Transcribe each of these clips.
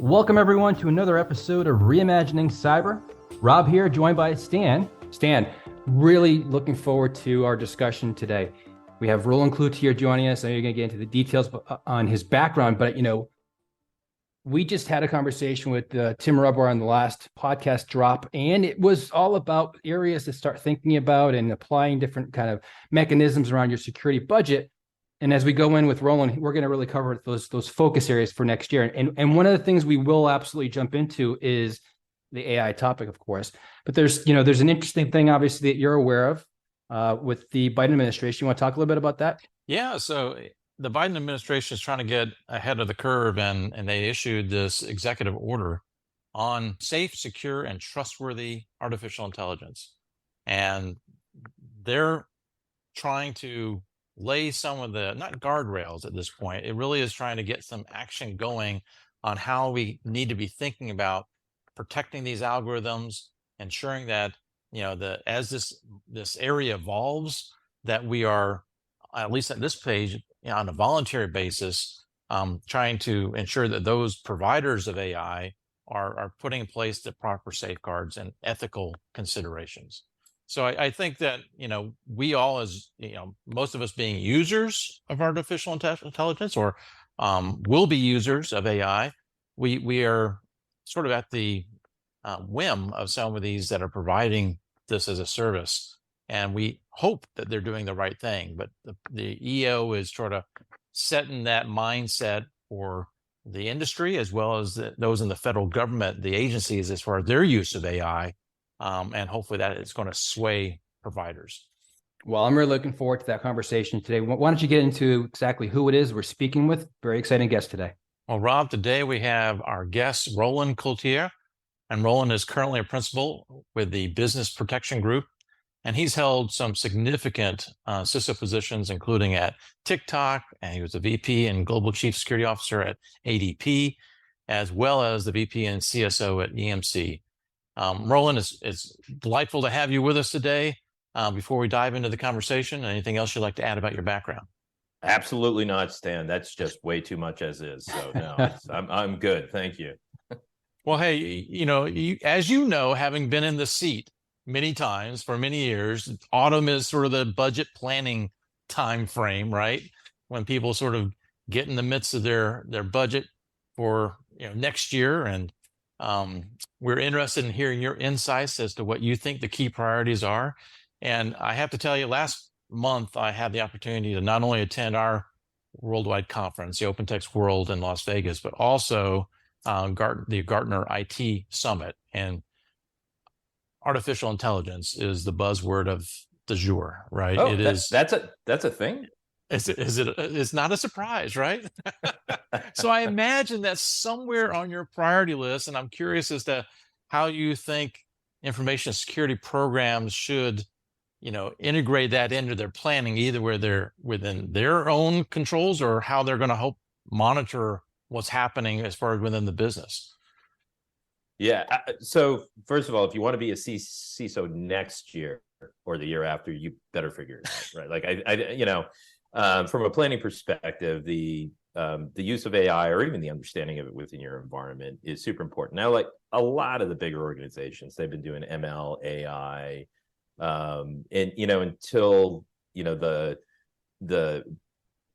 Welcome everyone to another episode of Reimagining Cyber. Rob here, joined by Stan. Stan, really looking forward to our discussion today. We have Roland Clouthier joining us. I know you're going to get into the details on his background, but we just had a conversation with Tim Rubber on the last podcast drop, and it was all about areas to start thinking about and applying different kind of mechanisms around your security budget. And as we go in with Roland, we're going to really cover those focus areas for next year. And one of the things we will absolutely jump into is the AI topic, of course. But there's an interesting thing, obviously, that you're aware of with the Biden administration. You want to talk a little bit about that? Yeah. So the Biden administration is trying to get ahead of the curve, and they issued this executive order on safe, secure, and trustworthy artificial intelligence. And they're trying to lay some of the, not guardrails at this point, it really is trying to get some action going on how we need to be thinking about protecting these algorithms, ensuring that, as this area evolves, that we are, at least at this page, on a voluntary basis, trying to ensure that those providers of AI are putting in place the proper safeguards and ethical considerations. So I think that, we all, as, most of us being users of artificial intelligence or will be users of AI, we are sort of at the whim of some of these that are providing this as a service. And we hope that they're doing the right thing. But the EO is sort of setting that mindset for the industry, as well as those in the federal government, the agencies, as far as their use of AI. And hopefully that is going to sway providers. Well, I'm really looking forward to that conversation today. Why don't you get into exactly who it is we're speaking with? Very exciting guest today. Well, Rob, today we have our guest, Roland Clouthier. And Roland is currently a principal with the Business Protection Group. And he's held some significant CISO positions, including at TikTok, and he was a VP and Global Chief Security Officer at ADP, as well as the VP and CSO at EMC. Roland, it's delightful to have you with us today. Before we dive into the conversation, anything else you'd like to add about your background? Absolutely not, Stan. That's just way too much as is. So no, I'm good. Thank you. Well, hey, as you know, having been in the seat many times for many years, autumn is sort of the budget planning time frame, right? When people sort of get in the midst of their budget for next year, and we're interested in hearing your insights as to what you think the key priorities are. And I have to tell you, last month I had the opportunity to not only attend our worldwide conference, the OpenText World in Las Vegas, but also the Gartner IT Summit. And artificial intelligence is the buzzword of the jour, right? Oh, that's a thing. It's not a surprise, right? So I imagine that's somewhere on your priority list, and I'm curious as to how you think information security programs should, integrate that into their planning, either where they're within their own controls or how they're going to help monitor what's happening as far as within the business. Yeah. So first of all, if you want to be a CISO next year or the year after, you better figure it out, right? Like from a planning perspective, the use of AI or even the understanding of it within your environment is super important. Now, like a lot of the bigger organizations, they've been doing ML, AI, and until the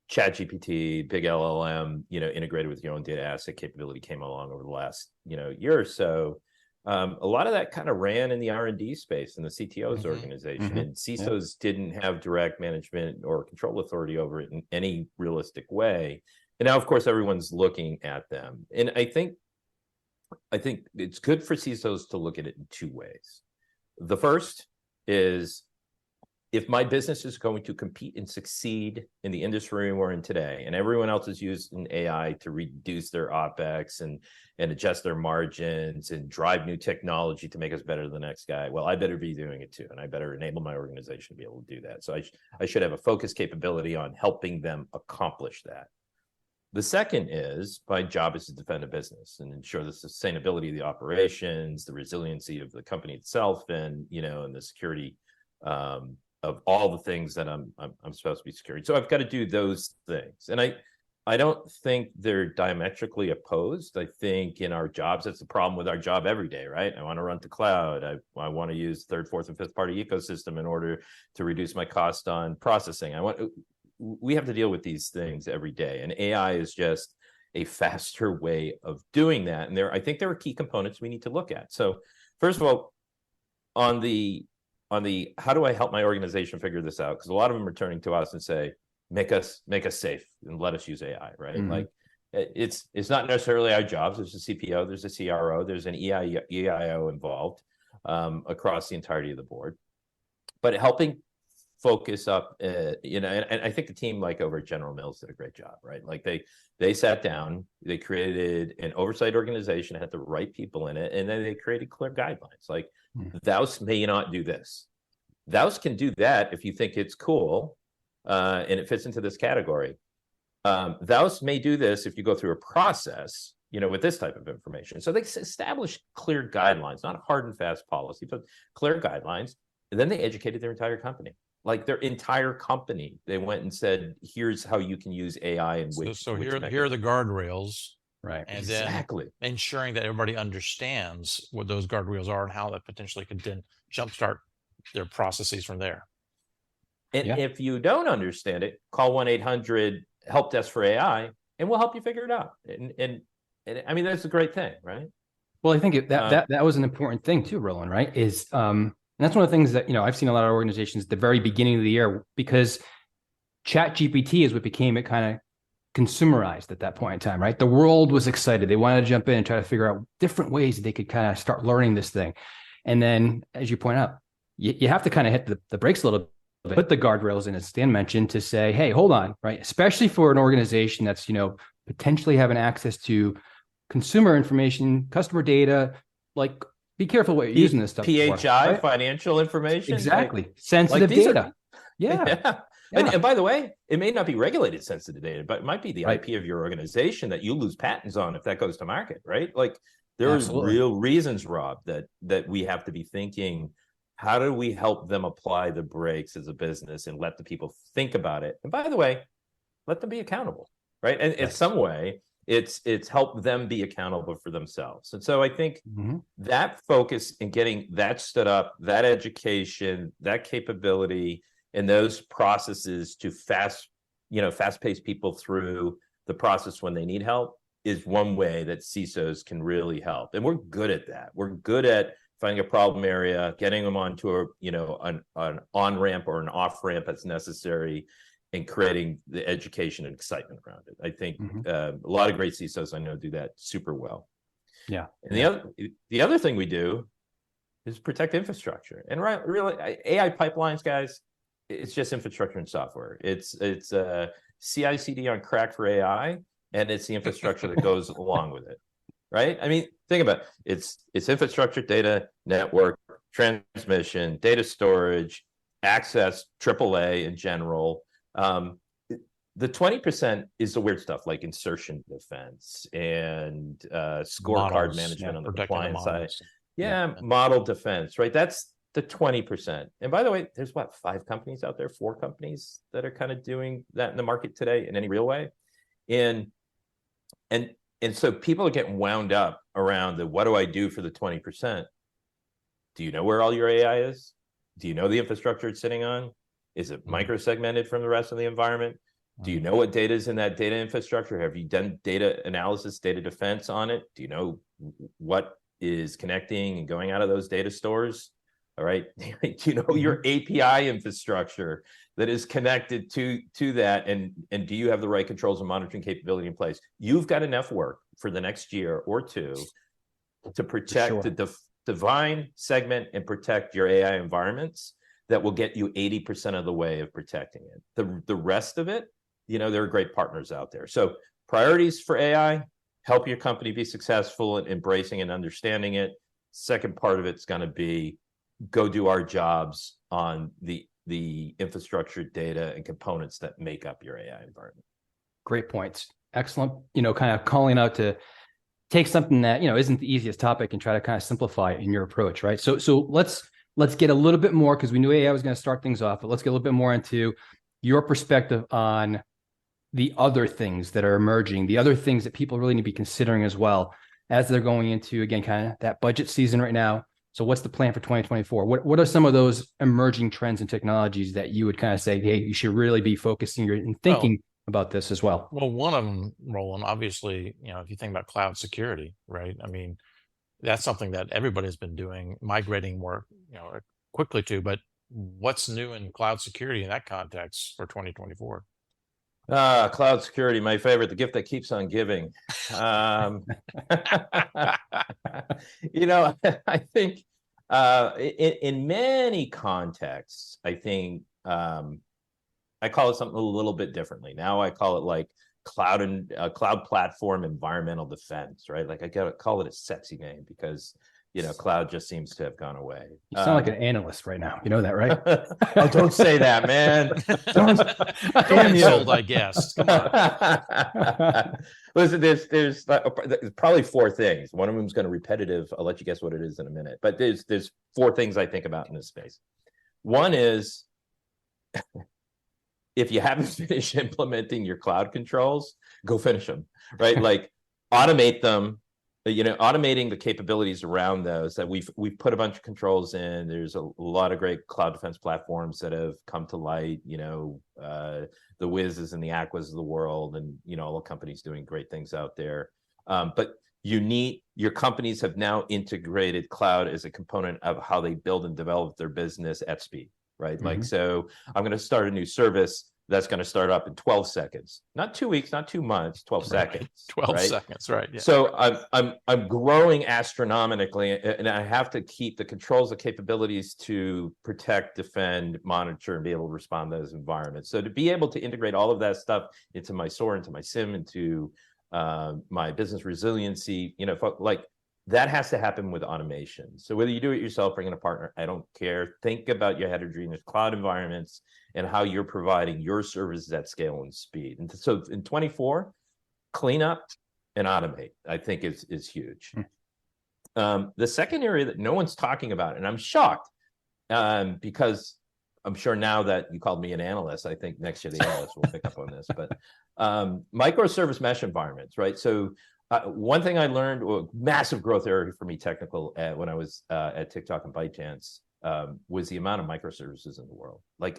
ChatGPT, big LLM, integrated with your own data asset capability came along over the last year or so. A lot of that kind of ran in the R&D space in the CTO's organization, and CISOs didn't have direct management or control authority over it in any realistic way. And now, of course, everyone's looking at them. And I think it's good for CISOs to look at it in two ways. The first is, if my business is going to compete and succeed in the industry we're in today, and everyone else is using AI to reduce their OpEx and adjust their margins and drive new technology to make us better than the next guy, well, I better be doing it too, and I better enable my organization to be able to do that. So I should have a focused capability on helping them accomplish that. The second is, my job is to defend a business and ensure the sustainability of the operations, the resiliency of the company itself, and and the security of all the things that I'm supposed to be securing. So I've got to do those things. And I don't think they're diametrically opposed. I think in our jobs, that's the problem with our job every day, right? I want to run to cloud. I want to use third, fourth, and fifth party ecosystem in order to reduce my cost on processing. We have to deal with these things every day, and AI is just a faster way of doing that. And I think there are key components we need to look at. So first of all, on the how do I help my organization figure this out? Because a lot of them are turning to us and say, make us safe and let us use AI, right? Mm-hmm. Like it's not necessarily our jobs. There's a CPO, there's a CRO, there's an EIO involved across the entirety of the board. But helping focus up, and I think the team like over at General Mills did a great job, right? Like they sat down, they created an oversight organization, had the right people in it, and then they created clear guidelines. Like, thou may not do this. Thou can do that if you think it's cool. And it fits into this category. Thou may do this if you go through a process, with this type of information. So they established clear guidelines, not a hard and fast policy, but clear guidelines. And then they educated their entire company. Like their entire company, they went and said, "Here's how you can use AI." And here are the guardrails, right? And exactly, then ensuring that everybody understands what those guardrails are and how that potentially could then jumpstart their processes from there. And if you don't understand it, call 1-800-HELP desk for AI, and we'll help you figure it out. And I mean, that's a great thing, right? Well, I think that was an important thing too, Roland, right? Is and that's one of the things that I've seen a lot of organizations at the very beginning of the year, because ChatGPT is what became it kind of consumerized at that point in time, right? The world was excited. They wanted to jump in and try to figure out different ways that they could kind of start learning this thing. And then, as you point out, you have to kind of hit the brakes a little bit. Put the guardrails in, as Stan mentioned, to say, hey, hold on, right? Especially for an organization that's, potentially having access to consumer information, customer data, like be careful what you're using this stuff PHI, for, right? financial information. Exactly. Sensitive data. Yeah. And by the way, it may not be regulated sensitive data, but it might be the IP of your organization that you lose patents on if that goes to market, right? Like there's real reasons, Rob, that we have to be thinking, how do we help them apply the brakes as a business and let the people think about it? And by the way, let them be accountable, right? And in some way, it's help them be accountable for themselves. And so I think that focus in getting that stood up, that education, that capability, and those processes to fast-pace people through the process when they need help is one way that CISOs can really help. And we're good at that. We're good at finding a problem area, getting them onto an on-ramp or an off-ramp as necessary, and creating the education and excitement around it. I think a lot of great CISOs I know do that super well. Yeah. And the other thing we do is protect infrastructure. And really, AI pipelines, guys, it's just infrastructure and software. It's CI/CD on crack for AI, and it's the infrastructure that goes along with it. Right? I mean, think about it. It's infrastructure, data, network, transmission, data storage, access, AAA in general. The 20% is the weird stuff like insertion defense and scorecard management on the compliance side. Model defense, right? That's the 20%. And by the way, there's 5 companies out there, 4 companies that are kind of doing that in the market today in any real way. And so people are getting wound up around what do I do for the 20%? Do you know where all your AI is? Do you know the infrastructure it's sitting on? Is it micro-segmented from the rest of the environment? Do you know what data is in that data infrastructure? Have you done data analysis, data defense on it? Do you know what is connecting and going out of those data stores? All right. Do you know your API infrastructure that is connected to that? And do you have the right controls and monitoring capability in place? You've got enough work for the next year or two to protect the define, segment, and protect your AI environments that will get you 80% of the way of protecting it. The rest of it, there are great partners out there. So priorities for AI, help your company be successful in embracing and understanding it. Second part of it's going to be go do our jobs on the infrastructure, data, and components that make up your AI environment. Great points. Excellent. Kind of calling out to take something that, isn't the easiest topic and try to kind of simplify it in your approach, right? So let's get a little bit more, because we knew AI was going to start things off, but let's get a little bit more into your perspective on the other things that are emerging, the other things that people really need to be considering as well as they're going into, again, kind of that budget season right now. So what's the plan for 2024? What are some of those emerging trends and technologies that you would kind of say, hey, you should really be focusing and thinking about this as well? Well, one of them, Roland, obviously, if you think about cloud security, right? I mean, that's something that everybody's been doing, migrating more, quickly to, but what's new in cloud security in that context for 2024? Cloud security, my favorite, the gift that keeps on giving. I think in many contexts, I think I call it something a little bit differently. Now I call it like cloud and cloud platform environmental defense, right? Like I gotta call it a sexy name because cloud just seems to have gone away. You sound like an analyst right now. You know that, right? Oh, don't say that, man. Don't insult, I guess. Come on. Listen, there's probably four things. One of them is going to be repetitive. I'll let you guess what it is in a minute. But there's four things I think about in this space. One is if you haven't finished implementing your cloud controls, go finish them, right? Like automate them. Automating the capabilities around those that we've put a bunch of controls in. There's a lot of great cloud defense platforms that have come to light, the Wiz's and the Aquas of the world, and, all the companies doing great things out there. But your companies have now integrated cloud as a component of how they build and develop their business at speed, right? Mm-hmm. Like, so I'm going to start a new service that's going to start up in 12 seconds, not 2 weeks, not 2 months, 12 seconds. 12 seconds, right? Yeah. So I'm growing astronomically, and I have to keep the controls, the capabilities to protect, defend, monitor, and be able to respond to those environments. So to be able to integrate all of that stuff into my SOAR, into my SIM, into my business resiliency, like that has to happen with automation. So whether you do it yourself, bring in a partner, I don't care. Think about your heterogeneous cloud environments and how you're providing your services at scale and speed. And so in 24, clean up and automate, I think is huge. The second area that no one's talking about, and I'm shocked because I'm sure now that you called me an analyst, I think next year the analysts will pick up on this, but microservice mesh environments, right? So one thing I learned, massive growth area for me technical when I was at TikTok and ByteDance, was the amount of microservices in the world. Like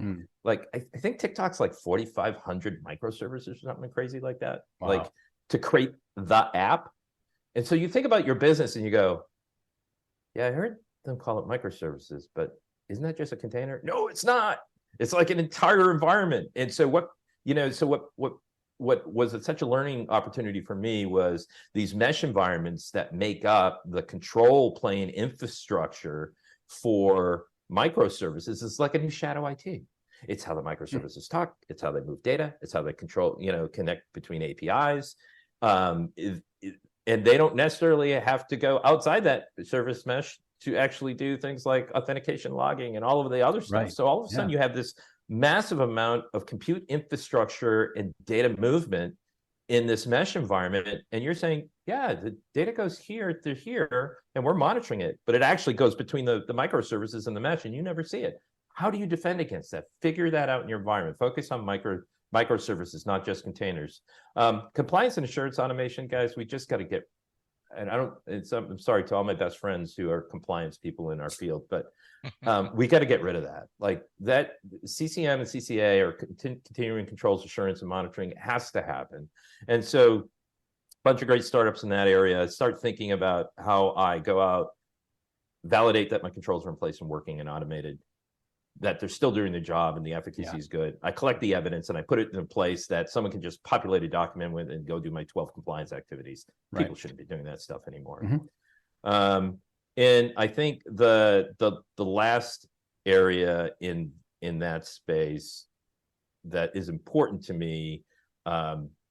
I think TikTok's like 4,500 microservices or something crazy like that. Wow. Like to create the app. And so you think about your business and you go, yeah, I heard them call it microservices, but isn't that just a container? No, it's not. It's like an entire environment. And so what was such a learning opportunity for me was these mesh environments that make up the control plane infrastructure for microservices. It's like a new shadow IT. It's how the microservices talk. It's how they move data. It's how they control, connect between APIs. And they don't necessarily have to go outside that service mesh to actually do things like authentication logging and all of the other stuff. Right. So all of a sudden you have this massive amount of compute infrastructure and data movement in this mesh environment. And you're saying, yeah, the data goes here to here, and we're monitoring it, but it actually goes between the microservices and the mesh, and you never see it. How do you defend against that? Figure that out in your environment. Focus on microservices, not just containers. Compliance and assurance automation, guys, we just got to get, and I'm sorry to all my best friends who are compliance people in our field, but we got to get rid of that. Like that CCM and CCA or continuing controls, assurance, and monitoring has to happen. And so a bunch of great startups in that area start thinking about how I go out, validate that my controls are in place and working and automated, that they're still doing the job and the efficacy is good. I collect the evidence and I put it in a place that someone can just populate a document with and go do my 12 compliance activities. Right. People shouldn't be doing that stuff anymore. Mm-hmm. And I think the last area in that space that is important to me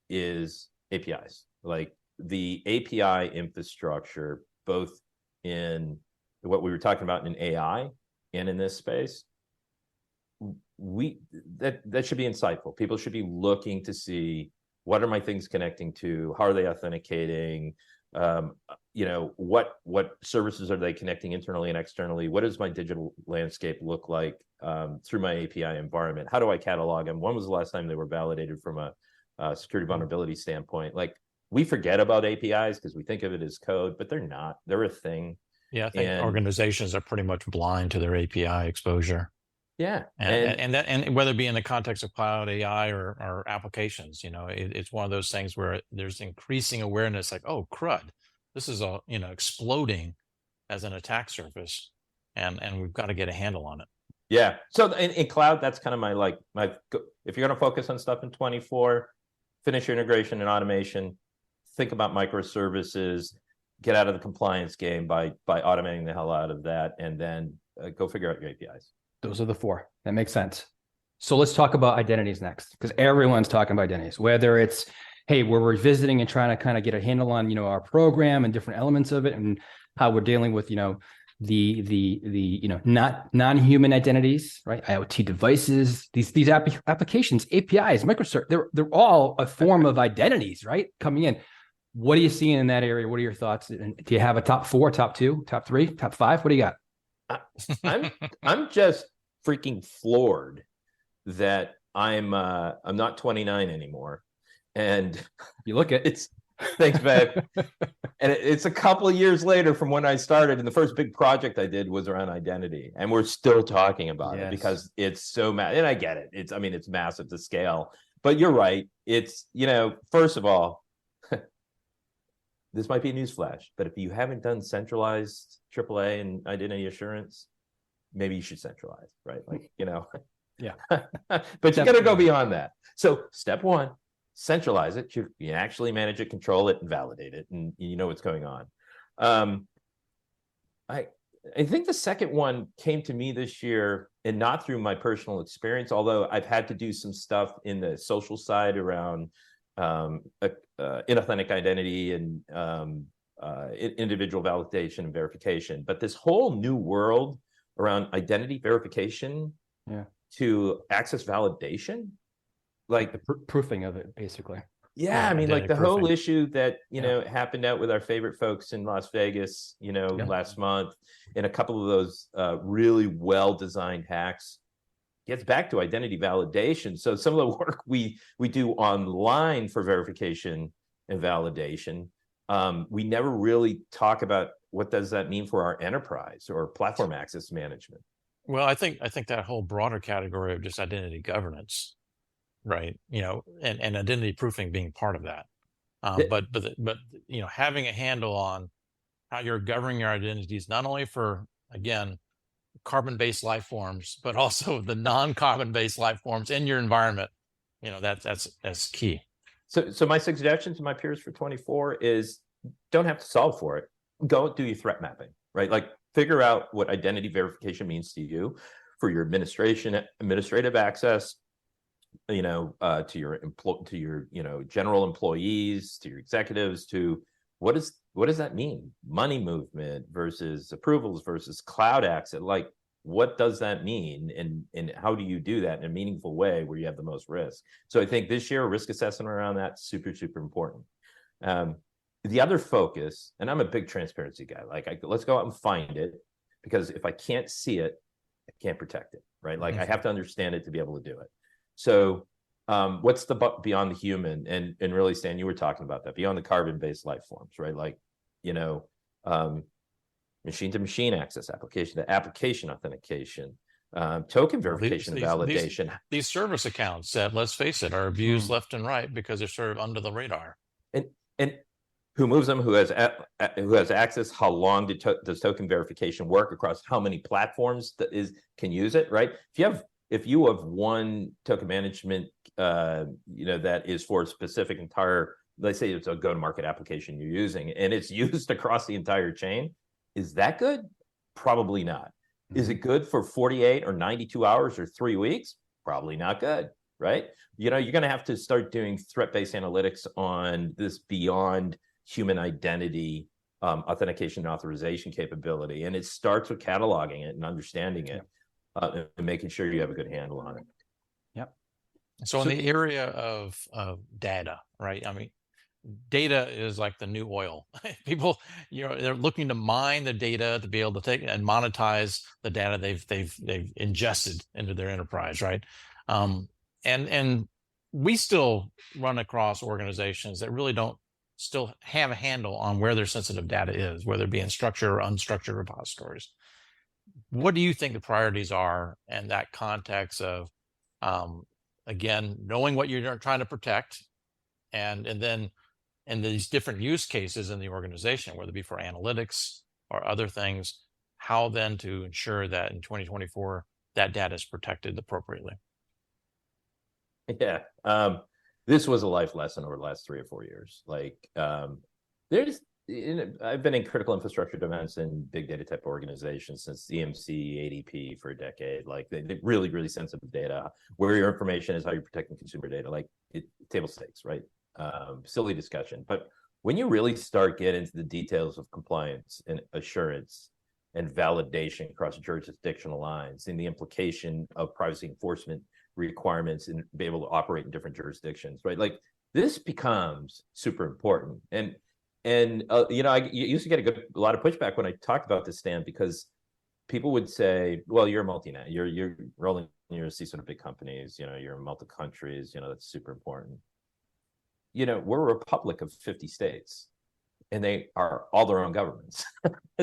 is APIs. Like the API infrastructure, both in what we were talking about in AI and in this space, that should be insightful. People should be looking to see, what are my things connecting to? How are they authenticating? What services are they connecting internally and externally? What does my digital landscape look like through my API environment? How do I catalog them? When was the last time they were validated from a security vulnerability standpoint. Like, we forget about APIs because we think of it as code, but they're not. They're a thing. Yeah, I think And organizations are pretty much blind to their API exposure. yeah, And whether it be in the context of cloud AI or applications, it's one of those things where there's increasing awareness, like, oh crud, this is exploding as an attack surface, and we've got to get a handle on it. yeah. So in cloud, that's kind of my if you're going to focus on stuff in 24, finish your integration and automation, think about microservices, get out of the compliance game by automating the hell out of that, and then go figure out your APIs. Those are the four. That makes sense. So let's talk about identities next, because everyone's talking about identities, whether it's, hey, we're revisiting and trying to kind of get a handle on, our program and different elements of it, and how we're dealing with, the not non-human identities, right? IoT devices, these applications, APIs, microservices, they're all a form of identities, right? Coming in. What are you seeing in that area? What are your thoughts? And do you have a top 4, top 2, top 3, top 5? What do you got? I'm just freaking floored that I'm not 29 anymore, and You look at it's thanks, babe. And it's a couple of years later from when I started, and the first big project I did was around identity, and we're still talking about it because it's so and I get it. It's massive to scale, but you're right. It's, first of all, this might be a newsflash, but if you haven't done centralized AAA and identity assurance, maybe you should centralize, right? Like, Yeah. But you got to go beyond that. So step 1, centralize it. You actually manage it, control it, and validate it, and you know what's going on. I think the second one came to me this year, and not through my personal experience, although I've had to do some stuff in the social side around inauthentic identity and individual validation and verification. But this whole new world around identity verification to access validation, like the proofing of it, basically. Yeah, like the whole issue that happened out with our favorite folks in Las Vegas, last month, and a couple of those really well-designed hacks gets back to identity validation. So some of the work we do online for verification and validation, we never really talk about what does that mean for our enterprise or platform access management. Well, I think that whole broader category of just identity governance, right? And identity proofing being part of that. But having a handle on how you're governing your identities, not only for, again, carbon-based life forms, but also the non-carbon-based life forms in your environment, that's key. So my suggestion to my peers for 24 is, don't have to solve for it. Go do your threat mapping, right? Like, figure out what identity verification means to you for your administrative access, to your general employees, to your executives, to what does that mean? Money movement versus approvals versus cloud access. Like, what does that mean? And how do you do that in a meaningful way where you have the most risk? So I think this year, risk assessment around that super, super important. The other focus, and I'm a big transparency guy, like let's go out and find it, because if I can't see it, I can't protect it, right? Like, I have to understand it to be able to do it. So what's the beyond the human? And really, Stan, you were talking about that, beyond the carbon-based life forms, right? Like, machine-to-machine access, application authentication, token verification and validation. These service accounts that, let's face it, are abused left and right because they're sort of under the radar. And who moves them? Who has access? How long does token verification work across how many platforms can use it? Right? If you have one token management, that is for a specific let's say it's a go-to-market application you're using, and it's used across the entire chain, is that good? Probably not. Is it good for 48 or 92 hours or 3 weeks? Probably not good, right? You're going to have to start doing threat-based analytics on this beyond human identity authentication and authorization capability. And it starts with cataloging it and understanding it and making sure you have a good handle on it. Yep. So in the area of data, right? Data is like the new oil. People, they're looking to mine the data to be able to take and monetize the data they've ingested into their enterprise, right? And we still run across organizations that really don't still have a handle on where their sensitive data is, whether it be in structured or unstructured repositories. What do you think the priorities are in that context of, again, knowing what you're trying to protect, and then in these different use cases in the organization, whether it be for analytics or other things, how then to ensure that in 2024 that data is protected appropriately? Yeah. This was a life lesson over the last 3 or 4 years. Like, I've been in critical infrastructure defense and big data type organizations since EMC, ADP for a decade. Like, they really, really sensitive data. Where your information is, how you're protecting consumer data. Like, table stakes, right? Silly discussion. But when you really start getting into the details of compliance and assurance and validation across jurisdictional lines, and the implication of privacy enforcement requirements and be able to operate in different jurisdictions, right? Like, this becomes super important. And you know, I used to get a lot of pushback when I talked about this, Stan, because people would say, well, you're a multinational, you're rolling, you're a CISO of big companies, you know, you're in multiple countries, you know, that's super important. You know, we're a republic of 50 states, and they are all their own governments.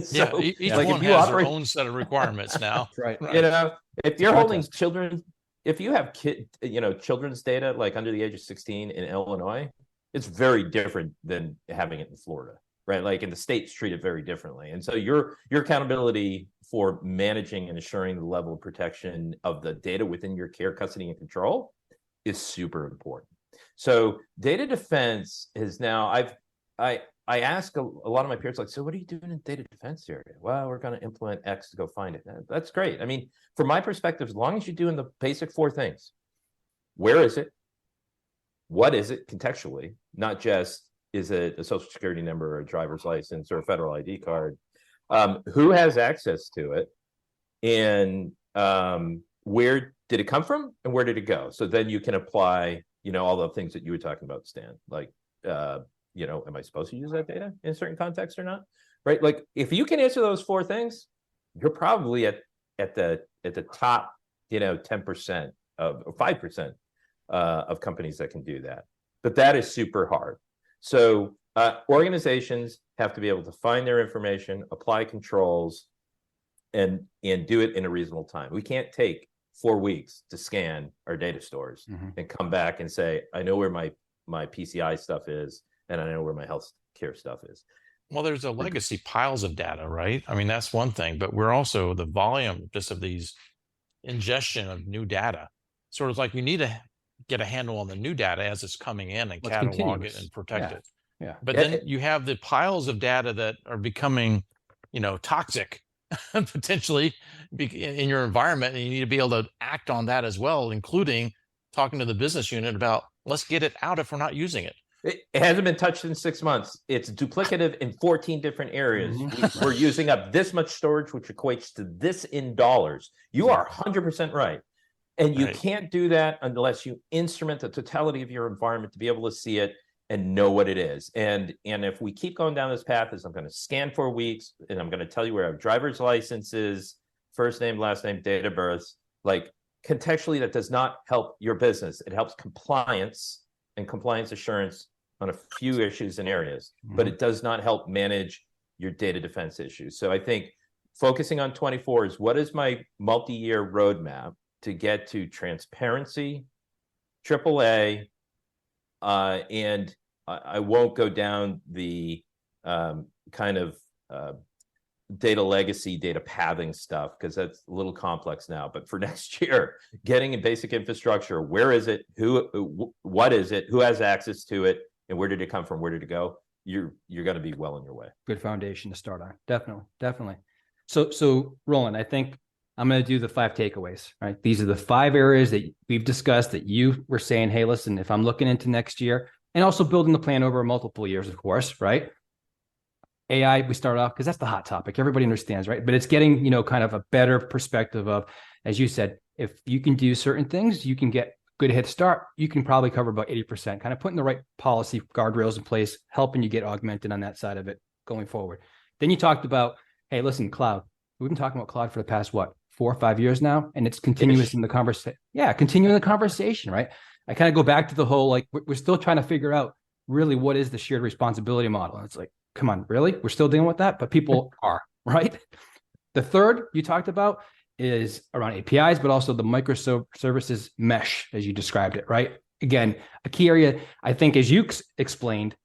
So, yeah, each one has their own set of requirements now. Right. You know, if you're holding children, if you have children's data like under the age of 16 in Illinois, it's very different than having it in Florida, right? Like, in the states treat it very differently. And so your accountability for managing and assuring the level of protection of the data within your care, custody, and control is super important. So data defense is now, I ask a lot of my peers, like, so what are you doing in data defense area? Well, we're going to implement X to go find it. That's great. I mean, from my perspective, as long as you're doing the basic 4 things, where is it? What is it contextually? Not just, is it a social security number or a driver's license or a federal ID card? Who has access to it? And where did it come from? And where did it go? So then you can apply, you know, all the things that you were talking about, Stan, like, you know, am I supposed to use that data in a certain context or not? Right? Like, if you can answer those 4 things, you're probably at the top, you know, 10% of, or 5% of companies that can do that. But that is super hard. So organizations have to be able to find their information, apply controls, and do it in a reasonable time. We can't take 4 weeks to scan our data stores and come back and say, I know where my PCI stuff is, and I know where my health care stuff is. Well, there's a legacy piles of data, right? I mean, that's one thing, but we're also the volume just of these ingestion of new data. Sort of like, you need to get a handle on the new data as it's coming in and catalog it and protect it. Yeah. But then you have the piles of data that are becoming, you know, toxic potentially in your environment, and you need to be able to act on that as well, including talking to the business unit about, let's get it out if we're not using it. It hasn't been touched in 6 months. It's duplicative in 14 different areas. We're using up this much storage, which equates to this in dollars. You are 100% right. And you can't do that unless you instrument the totality of your environment to be able to see it and know what it is. And if we keep going down this path, is I'm going to scan for weeks, and I'm going to tell you where our driver's license is, first name, last name, date of birth. Like, contextually, that does not help your business. It helps compliance and compliance assurance on a few issues and areas, but it does not help manage your data defense issues. So I think focusing on 24 is, what is my multi-year roadmap to get to transparency, AAA, and I won't go down the kind of data legacy, data pathing stuff, because that's a little complex now. But for next year, getting a basic infrastructure, where is it, what is it, who has access to it, and where did it come from, where did it go? You're going to be well on your way. Good foundation to start on. Definitely. So Roland, I think I'm going to do the 5 takeaways, right? These are the 5 areas that we've discussed that you were saying, hey, listen, if I'm looking into next year, and also building the plan over multiple years, of course, right? AI, we start off because that's the hot topic. Everybody understands, right? But it's getting, you know, kind of a better perspective of, as you said, if you can do certain things, you can get good head start. You can probably cover about 80%, kind of putting the right policy guardrails in place, helping you get augmented on that side of it going forward. Then you talked about, hey, listen, cloud. We've been talking about cloud for the past, 4 or 5 years now, and it's continuous in the conversation. Yeah, continuing the conversation, right? I kind of go back to the whole, like, we're still trying to figure out really what is the shared responsibility model. And it's like, come on, really? We're still dealing with that, but people are, right? The third you talked about is around APIs, but also the microservices mesh, as you described it, right? Again, a key area, I think, as you explained,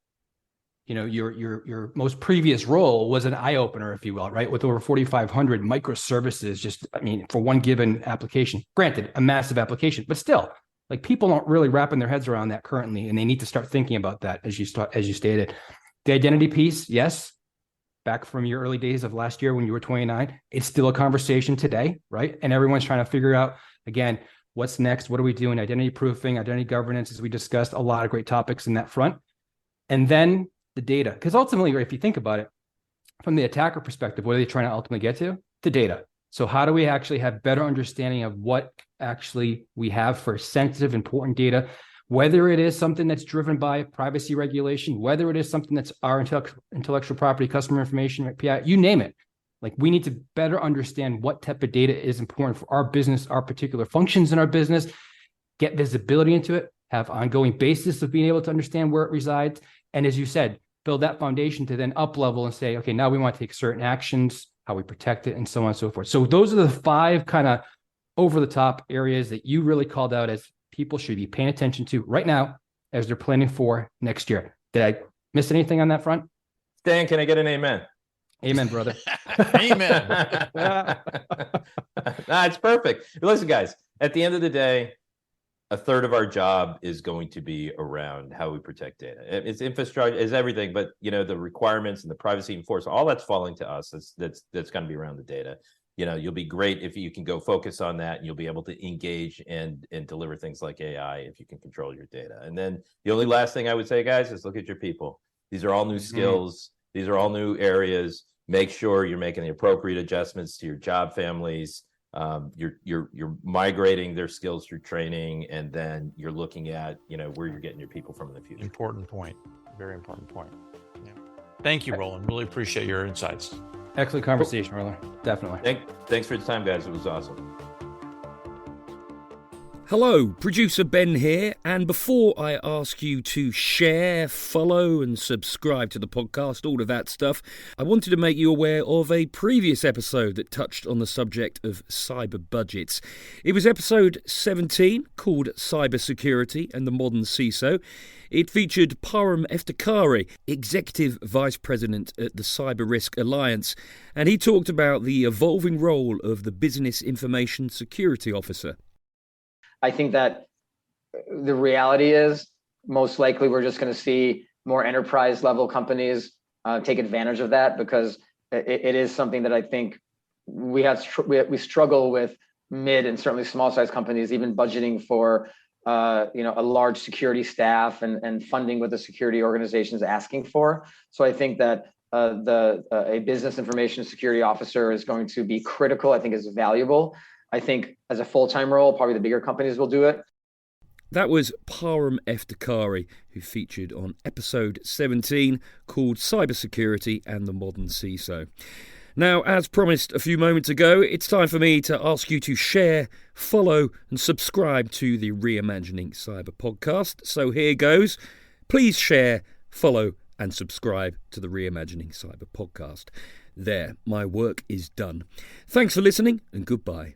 your most previous role was an eye opener, if you will, right? With over 4,500 microservices, just, for one given application. Granted, a massive application, but still, like, people aren't really wrapping their heads around that currently, and they need to start thinking about that, as you stated. The identity piece, yes, back from your early days of last year when you were 29, it's still a conversation today, right? And everyone's trying to figure out, again, what's next? What are we doing? Identity proofing, identity governance, as we discussed, a lot of great topics in that front. And then the data, because ultimately, if you think about it, from the attacker perspective, what are they trying to ultimately get to? The data. So how do we actually have better understanding of what actually we have for sensitive, important data, whether it is something that's driven by privacy regulation, whether it is something that's our intellectual property, customer information, API, you name it. Like, we need to better understand what type of data is important for our business, our particular functions in our business, get visibility into it, have ongoing basis of being able to understand where it resides. And as you said, build that foundation to then up level and say, okay, now we want to take certain actions, how we protect it, and so on and so forth. So those are the 5 kind of over the top areas that you really called out as people should be paying attention to right now as they're planning for next year. Did I miss anything on that front? Stan, can I get an amen? Amen, brother. Amen. It's perfect. Listen, guys, at the end of the day, a third of our job is going to be around how we protect data. It's infrastructure, it's everything, but the requirements and the privacy enforcement, all that's falling to us. That's going to be around the data. You'll be great if you can go focus on that, and you'll be able to engage and deliver things like AI if you can control your data. And then the only last thing I would say, guys, is look at your people. These are all new skills. These are all new areas. Make sure you're making the appropriate adjustments to your job families. You're migrating their skills through training, and then you're looking at where you're getting your people from in the future. Important point. Very important point. Yeah. Thank you, Roland. Really appreciate your insights. Excellent conversation, Roland. Definitely. Thanks for the time, guys. It was awesome. Hello, producer Ben here, and before I ask you to share, follow and subscribe to the podcast, all of that stuff, I wanted to make you aware of a previous episode that touched on the subject of cyber budgets. It was episode 17, called Cybersecurity and the Modern CISO. It featured Param Eftekari, Executive Vice President at the Cyber Risk Alliance, and he talked about the evolving role of the Business Information Security Officer. I think that the reality is most likely we're just going to see more enterprise level companies take advantage of that, because it is something that I think we struggle with mid and certainly small size companies, even budgeting for a large security staff and funding what the security organization is asking for. So I think that a business information security officer is going to be critical. I think is valuable. I think as a full-time role, probably the bigger companies will do it. That was Param Eftekari, who featured on episode 17, called Cybersecurity and the Modern CISO. Now, as promised a few moments ago, it's time for me to ask you to share, follow and subscribe to the Reimagining Cyber podcast. So here goes. Please share, follow and subscribe to the Reimagining Cyber podcast. There, my work is done. Thanks for listening and goodbye.